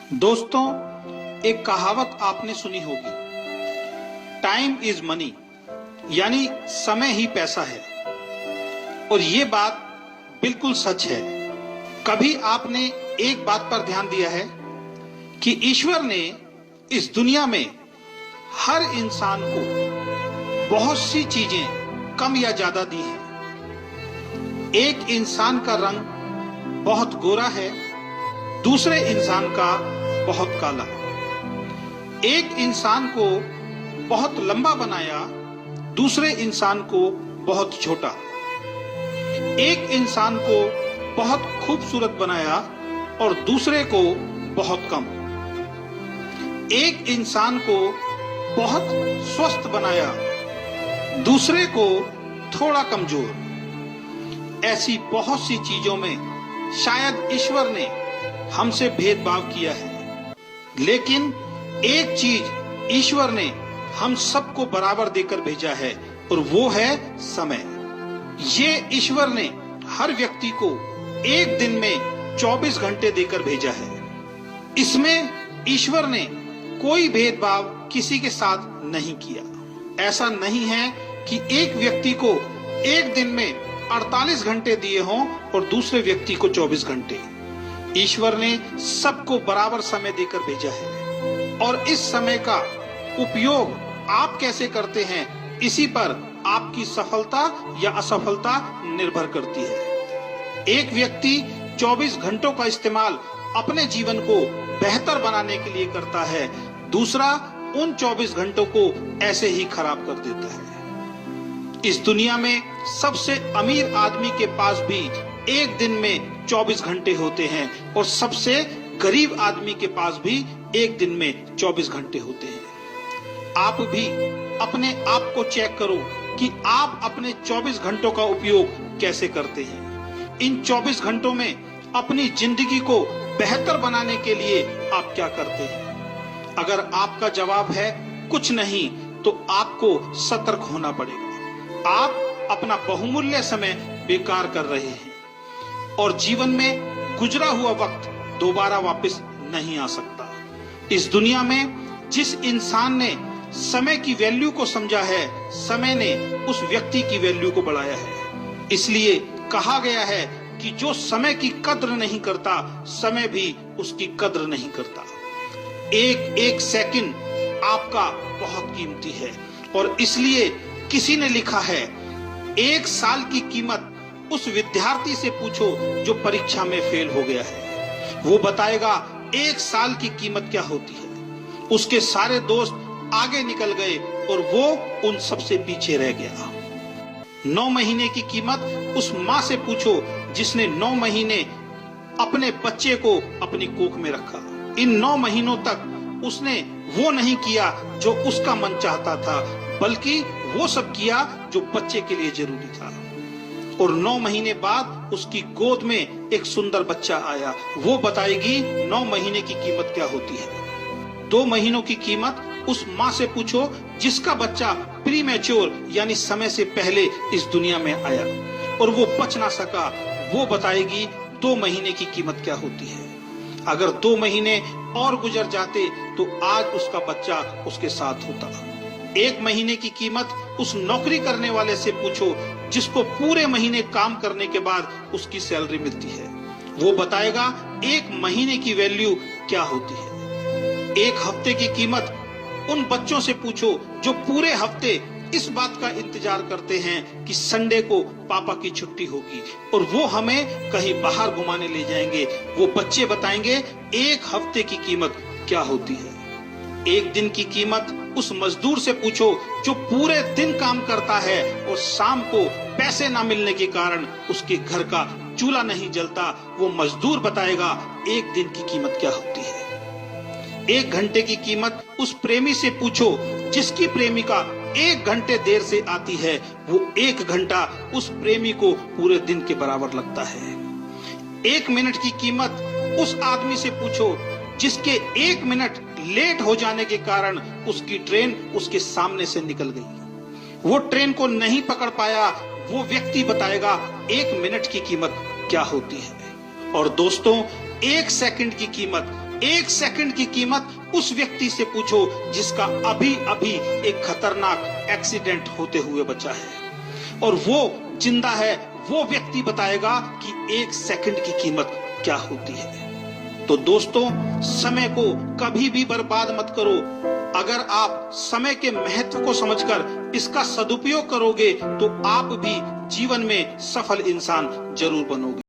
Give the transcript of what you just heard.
दोस्तों, एक कहावत आपने सुनी होगी, टाइम इज मनी, यानी समय ही पैसा है। और ये बात बिल्कुल सच है। कभी आपने एक बात पर ध्यान दिया है कि ईश्वर ने इस दुनिया में हर इंसान को बहुत सी चीजें कम या ज्यादा दी हैं। एक इंसान का रंग बहुत गोरा है, दूसरे इंसान का बहुत काला। एक इंसान को बहुत लंबा बनाया, दूसरे इंसान को बहुत छोटा। एक इंसान को बहुत खूबसूरत बनाया और दूसरे को बहुत कम। एक इंसान को बहुत स्वस्थ बनाया, दूसरे को थोड़ा कमजोर। ऐसी बहुत सी चीजों में शायद ईश्वर ने हमसे भेदभाव किया है, लेकिन एक चीज ईश्वर ने हम सबको बराबर देकर भेजा है और वो है समय। ये ईश्वर ने हर व्यक्ति को एक दिन में 24 घंटे देकर भेजा है। इसमें ईश्वर ने कोई भेदभाव किसी के साथ नहीं किया। ऐसा नहीं है कि एक व्यक्ति को एक दिन में 48 घंटे दिए हों और दूसरे व्यक्ति को 24 घंटे। ईश्वर ने सबको बराबर समय देकर भेजा है और इस समय का उपयोग आप कैसे करते हैं, इसी पर आपकी सफलता या असफलता निर्भर करती है। एक व्यक्ति 24 घंटों का इस्तेमाल अपने जीवन को बेहतर बनाने के लिए करता है, दूसरा उन 24 घंटों को ऐसे ही खराब कर देता है। इस दुनिया में सबसे अमीर आदमी के पास भी एक दिन में 24 घंटे होते हैं और सबसे गरीब आदमी के पास भी एक दिन में 24 घंटे होते हैं। आप भी अपने आप को चेक करो कि आप अपने 24 घंटों का उपयोग कैसे करते हैं। इन 24 घंटों में अपनी जिंदगी को बेहतर बनाने के लिए आप क्या करते हैं? अगर आपका जवाब है कुछ नहीं, तो आपको सतर्क होना पड़ेगा। आप अपना बहुमूल्य समय बेकार कर रहे हैं और जीवन में गुजरा हुआ वक्त दोबारा वापस नहीं आ सकता। इस दुनिया में जिस इंसान ने समय की वैल्यू को समझा है, समय ने उस व्यक्ति की वैल्यू को बढ़ाया है। इसलिए कहा गया है कि जो समय की कद्र नहीं करता, समय भी उसकी कद्र नहीं करता। एक एक सेकंड आपका बहुत कीमती है और इसलिए किसी ने लिखा है, एक साल की कीमत उस विद्यार्थी से पूछो जो परीक्षा में फेल हो गया है। वो बताएगा एक साल की कीमत क्या होती है। उसके सारे दोस्त आगे निकल गए और वो उन सबसे पीछे रह गया। 9 महीने की कीमत उस माँ से पूछो जिसने 9 महीने अपने बच्चे को अपनी कोख में रखा। इन 9 महीनों तक उसने वो नहीं किया जो उसका मन चाहता था, बल्कि वो सब किया जो बच्चे के लिए जरूरी था। और 9 महीने बाद उसकी गोद में एक सुंदर बच्चा आया। वो बताएगी 9 महीने की कीमत क्या होती है। 2 महीनों की कीमत उस माँ से पूछो जिसका बच्चा प्रीमैच्योर यानी समय से पहले इस दुनिया में आया और वो बच ना सका। वो बताएगी 2 महीने की कीमत क्या होती है। अगर 2 महीने और गुजर जाते तो आज उसका बच्चा उसके साथ होता। 1 महीने की कीमत उस नौकरी करने वाले से पूछो जिसको पूरे महीने काम करने के बाद उसकी सैलरी मिलती है। वो बताएगा 1 महीने की वैल्यू क्या होती है। 1 हफ्ते की कीमत उन बच्चों से पूछो जो पूरे हफ्ते इस बात का इंतजार करते हैं कि संडे को पापा की छुट्टी होगी और वो हमें कहीं बाहर घुमाने ले जाएंगे। वो बच्चे बताएंगे 1 हफ्ते की कीमत क्या होती है। 1 दिन की कीमत उस मजदूर से पूछो जो पूरे दिन काम करता है और शाम को पैसे ना मिलने के कारण उसके घर का चूल्हा नहीं जलता। वो मजदूर बताएगा 1 दिन की कीमत क्या होती है। 1 घंटे की कीमत उस प्रेमी से पूछो जिसकी प्रेमिका 1 घंटे देर से आती है। वो 1 घंटा उस प्रेमी को पूरे दिन के बराबर लगता है। 1 मिनट की कीमत उस आदमी से पूछो जिसके 1 मिनट लेट हो जाने के कारण उसकी ट्रेन उसके सामने से निकल गई। वो ट्रेन को नहीं पकड़ पाया। वो व्यक्ति बताएगा 1 मिनट की कीमत क्या होती है। और दोस्तों, 1 सेकंड की कीमत एक सेकंड की कीमत उस व्यक्ति से पूछो जिसका अभी अभी एक खतरनाक एक्सीडेंट होते हुए बचा है, और वो जिंदा है। वो व्यक्ति बताएगा कि एक सेकंड की कीमत क्या होती है। तो दोस्तों, समय को कभी भी बर्बाद मत करो। अगर आप समय के महत्व को समझकर इसका सदुपयोग करोगे तो आप भी जीवन में सफल इंसान जरूर बनोगे।